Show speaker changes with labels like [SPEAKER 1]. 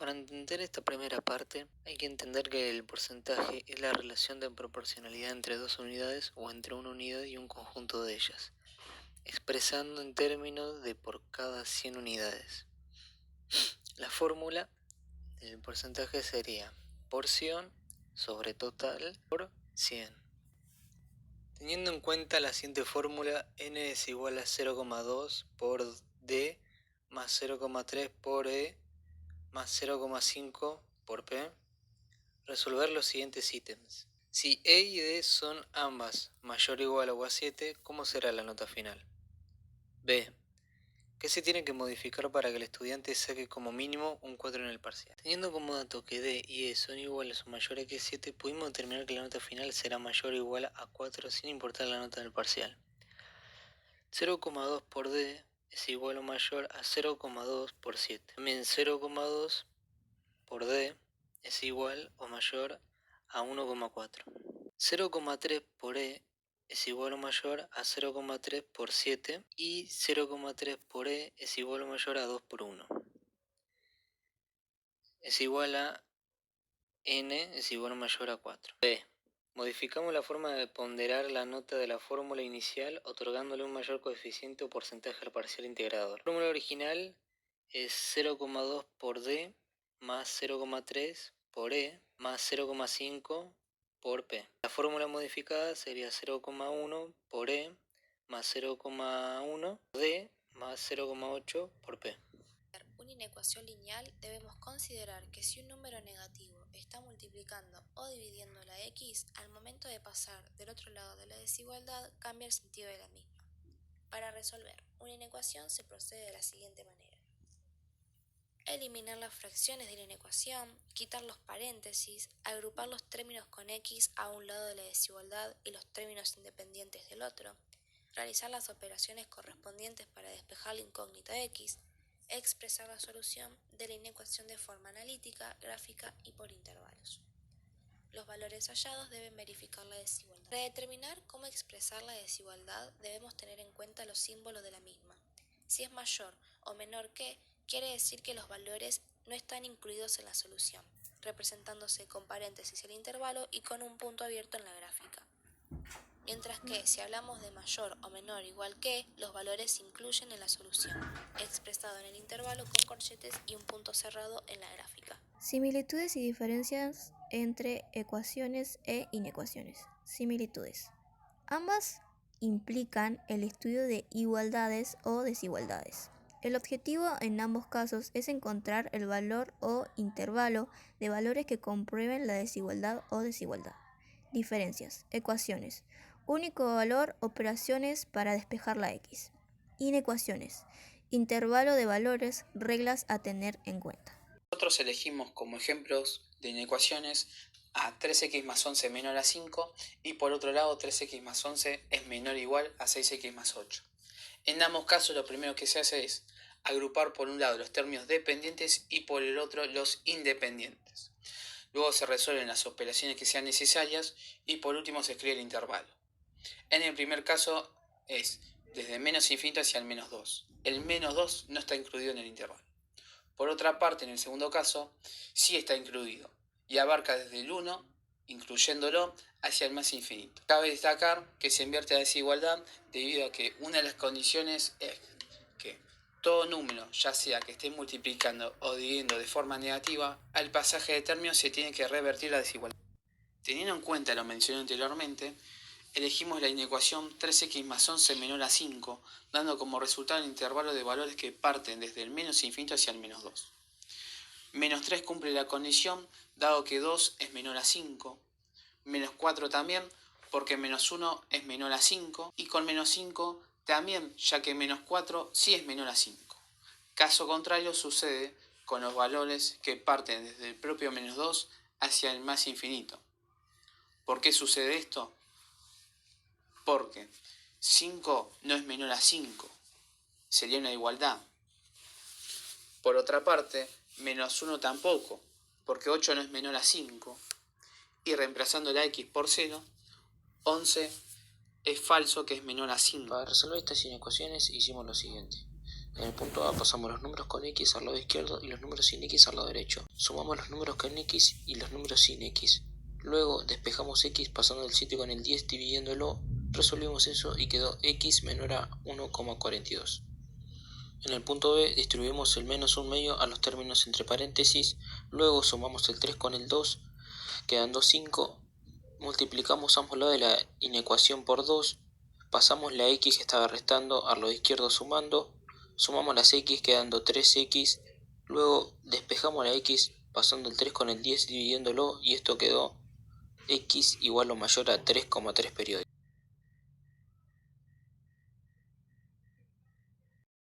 [SPEAKER 1] Para entender esta primera parte, hay que entender que el porcentaje es la relación de proporcionalidad entre dos unidades o entre una unidad y un conjunto de ellas, expresando en términos de por cada 100 unidades. La fórmula del porcentaje sería porción sobre total por 100. Teniendo en cuenta la siguiente fórmula, n es igual a 0,2 por d más 0,3 por e más 0,5 por p, resolver los siguientes ítems. Si e y d son ambas mayor o igual a 7, ¿cómo será la nota final? B. ¿Qué se tiene que modificar para que el estudiante saque como mínimo un 4 en el parcial? Teniendo como dato que d y e son iguales o mayores que 7, pudimos determinar que la nota final será mayor o igual a 4 sin importar la nota del parcial. 0,2 por d es igual o mayor a 0,2 por 7. También 0,2 por d es igual o mayor a 1,4. 0,3 por e es igual o mayor a 0,3 por 7 y 0,3 por e es igual o mayor a 2 por 1. Es igual a n es igual o mayor a 4. B. Modificamos la forma de ponderar la nota de la fórmula inicial otorgándole un mayor coeficiente o porcentaje al parcial integrador. La fórmula original es 0,2 por d más 0,3 por e más 0,5 por p. La fórmula modificada sería 0,1 por e más 0,1 por d más 0,8 por p.
[SPEAKER 2] Una inecuación lineal, debemos considerar que si un número negativo está multiplicando o dividiendo la x, al momento de pasar del otro lado de la desigualdad cambia el sentido de la misma. Para resolver una inecuación se procede de la siguiente manera. Eliminar las fracciones de la inecuación, quitar los paréntesis, agrupar los términos con x a un lado de la desigualdad y los términos independientes del otro, realizar las operaciones correspondientes para despejar la incógnita x, expresar la solución de la inecuación de forma analítica, gráfica y por intervalos. Los valores hallados deben verificar la desigualdad. Para determinar cómo expresar la desigualdad debemos tener en cuenta los símbolos de la misma. Si es mayor o menor que, quiere decir que los valores no están incluidos en la solución, representándose con paréntesis el intervalo y con un punto abierto en la gráfica. Mientras que, si hablamos de mayor o menor igual que, los valores se incluyen en la solución, expresado en el intervalo con corchetes y un punto cerrado en la gráfica.
[SPEAKER 3] Similitudes y diferencias entre ecuaciones e inecuaciones. Similitudes. Ambas implican el estudio de igualdades o desigualdades. El objetivo en ambos casos es encontrar el valor o intervalo de valores que comprueben la desigualdad o desigualdad. Diferencias. Ecuaciones. Único valor, operaciones para despejar la x. Inecuaciones. Intervalo de valores, reglas a tener en cuenta.
[SPEAKER 4] Nosotros elegimos como ejemplos de inecuaciones a 3x más 11 menor a 5 y por otro lado 3x más 11 es menor o igual a 6x más 8. En ambos casos lo primero que se hace es agrupar por un lado los términos dependientes y por el otro los independientes. Luego se resuelven las operaciones que sean necesarias y por último se escribe el intervalo. En el primer caso es desde menos infinito hacia el menos 2. El menos 2 no está incluido en el intervalo. Por otra parte, en el segundo caso, sí está incluido y abarca desde el 1, incluyéndolo, hacia el más infinito. Cabe destacar que se invierte la desigualdad debido a que una de las condiciones es que todo número, ya sea que esté multiplicando o dividiendo de forma negativa, al pasaje de términos se tiene que revertir la desigualdad. Teniendo en cuenta lo mencionado anteriormente, elegimos la inecuación 3x más 11 menor a 5, dando como resultado el intervalo de valores que parten desde el menos infinito hacia el menos 2. Menos 3 cumple la condición, dado que 2 es menor a 5. Menos 4 también, porque menos 1 es menor a 5. Y con menos 5 también, ya que menos 4 sí es menor a 5. Caso contrario sucede con los valores que parten desde el propio menos 2 hacia el más infinito. ¿Por qué sucede esto? Porque 5 no es menor a 5, sería una igualdad. Por otra parte, menos 1 tampoco, porque 8 no es menor a 5. Y reemplazando la x por 0, 11 es falso que es menor a 5.
[SPEAKER 1] Para resolver estas inecuaciones hicimos lo siguiente. En el punto A pasamos los números con x al lado izquierdo y los números sin x al lado derecho. Sumamos los números con x y los números sin x. Luego despejamos x pasando el 7 con el 10 dividiéndolo. Resolvimos eso y quedó x menor a 1,42. En el punto B distribuimos el menos 1/2 a los términos entre paréntesis. Luego sumamos el 3 con el 2, quedando 5. Multiplicamos ambos lados de la inecuación por 2. Pasamos la x que estaba restando al lado izquierdo sumando. Sumamos las x quedando 3x. Luego despejamos la x pasando el 3 con el 10 dividiéndolo y esto quedó x igual o mayor a 3,3 periódicos.